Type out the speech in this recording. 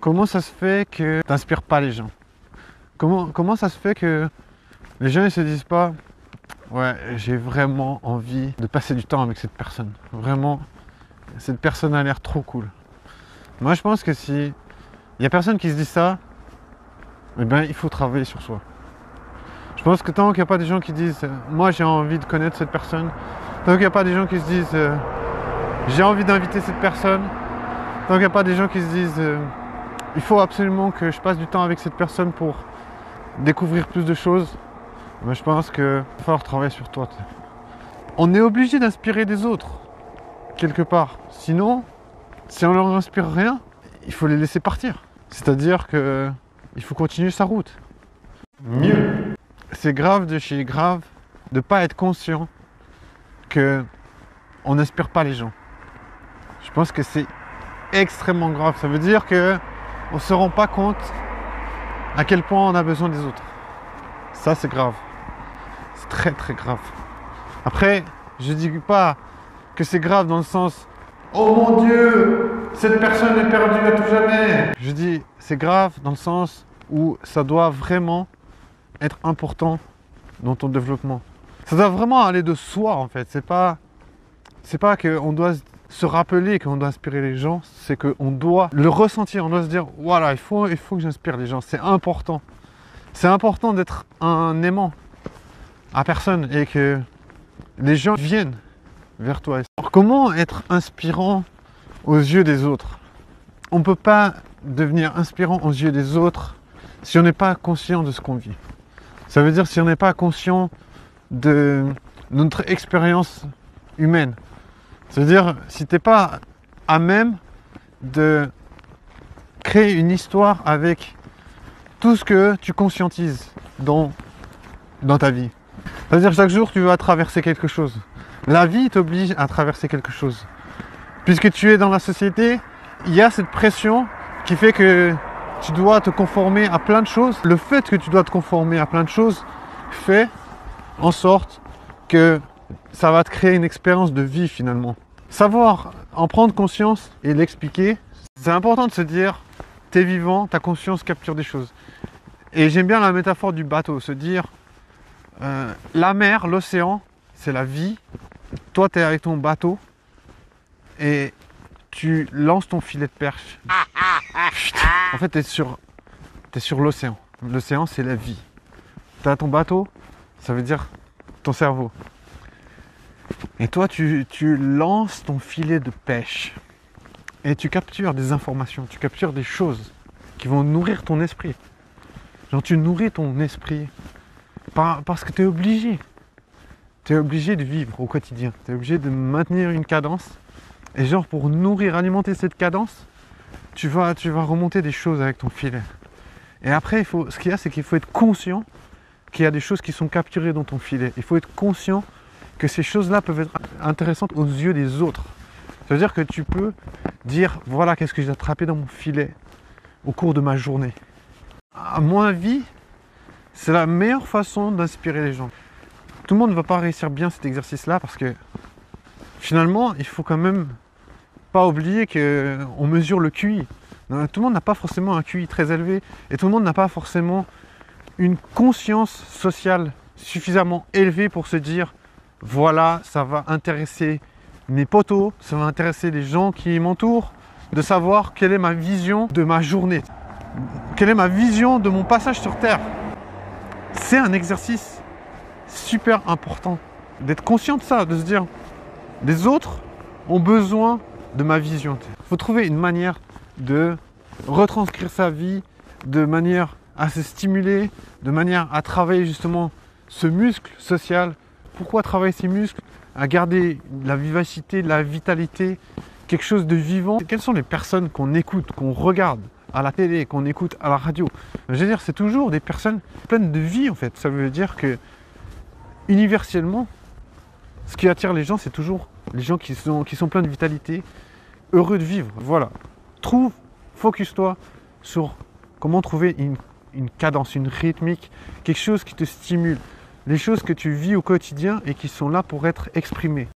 Comment ça se fait que tu n'inspires pas les gens? Comment ça se fait que les gens ne se disent pas ouais, j'ai vraiment envie de passer du temps avec cette personne. Vraiment, cette personne a l'air trop cool. Moi, je pense que si il n'y a personne qui se dit ça, eh bien, il faut travailler sur soi. Je pense que tant qu'il n'y a pas des gens qui disent moi, j'ai envie de connaître cette personne, tant qu'il n'y a pas des gens qui se disent j'ai envie d'inviter cette personne, tant qu'il n'y a pas des gens qui se disent il faut absolument que je passe du temps avec cette personne pour découvrir plus de choses, ben, je pense qu'il va falloir travailler sur toi. On est obligé d'inspirer des autres, quelque part. Sinon, si on leur inspire rien, il faut les laisser partir. C'est-à-dire qu'il faut continuer sa route. Mieux. C'est grave de chez grave de ne pas être conscient qu'on n'inspire pas les gens. Je pense que c'est extrêmement grave. Ça veut dire qu'on ne se rend pas compte à quel point on a besoin des autres. Ça, c'est grave. C'est très très grave. Après, je ne dis pas que c'est grave dans le sens oh mon Dieu, cette personne est perdue à tout jamais. Je dis c'est grave dans le sens où ça doit vraiment être important dans ton développement. Ça doit vraiment aller de soi en fait. C'est pas qu'on doit se rappeler qu'on doit inspirer les gens, c'est qu'on doit le ressentir, on doit se dire voilà, il faut que j'inspire les gens, c'est important. C'est important d'être un aimant à personne et que les gens viennent vers toi. Alors, comment être inspirant aux yeux des autres? On ne peut pas devenir inspirant aux yeux des autres si on n'est pas conscient de ce qu'on vit. Ça veut dire si on n'est pas conscient de notre expérience humaine. Ça veut dire si tu n'es pas à même de créer une histoire avec tout ce que tu conscientises dans ta vie. Ça veut dire chaque jour tu vas traverser quelque chose. La vie t'oblige à traverser quelque chose. Puisque tu es dans la société, il y a cette pression qui fait que tu dois te conformer à plein de choses. Le fait que tu dois te conformer à plein de choses fait en sorte que ça va te créer une expérience de vie finalement. Savoir en prendre conscience et l'expliquer, c'est important de se dire t'es vivant, ta conscience capture des choses. Et j'aime bien la métaphore du bateau, se dire la mer, l'océan, c'est la vie. Toi, tu es avec ton bateau et tu lances ton filet de perche. En fait, tu es sur l'océan. L'océan, c'est la vie. Tu as ton bateau, ça veut dire ton cerveau. Et toi, tu lances ton filet de pêche. Et tu captures des informations, tu captures des choses qui vont nourrir ton esprit. Genre, tu nourris ton esprit parce que tu es obligé. Tu es obligé de vivre au quotidien. Tu es obligé de maintenir une cadence. Et genre, pour nourrir, alimenter cette cadence, tu vas remonter des choses avec ton filet. Et après, ce qu'il y a, c'est qu'il faut être conscient qu'il y a des choses qui sont capturées dans ton filet. Il faut être conscient que ces choses-là peuvent être intéressantes aux yeux des autres. Ça veut dire que tu peux dire, voilà, qu'est-ce que j'ai attrapé dans mon filet au cours de ma journée. À mon avis, c'est la meilleure façon d'inspirer les gens. Tout le monde ne va pas réussir bien cet exercice-là parce que finalement, il faut quand même pas oublier qu'on mesure le QI. Tout le monde n'a pas forcément un QI très élevé et tout le monde n'a pas forcément une conscience sociale suffisamment élevée pour se dire voilà, ça va intéresser mes potos, ça va intéresser les gens qui m'entourent, de savoir quelle est ma vision de ma journée, quelle est ma vision de mon passage sur Terre. C'est un exercice super important d'être conscient de ça, de se dire les autres ont besoin de ma vision. Il faut trouver une manière de retranscrire sa vie de manière à se stimuler, de manière à travailler justement ce muscle social. Pourquoi travailler ces muscles? À garder la vivacité, la vitalité, quelque chose de vivant. Quelles sont les personnes qu'on écoute, qu'on regarde à la télé, qu'on écoute à la radio? Je veux dire, c'est toujours des personnes pleines de vie en fait. Ça veut dire que universellement, ce qui attire les gens, c'est toujours les gens qui sont pleins de vitalité, heureux de vivre. Voilà. Focus-toi sur comment trouver une cadence, une rythmique, quelque chose qui te stimule, les choses que tu vis au quotidien et qui sont là pour être exprimées.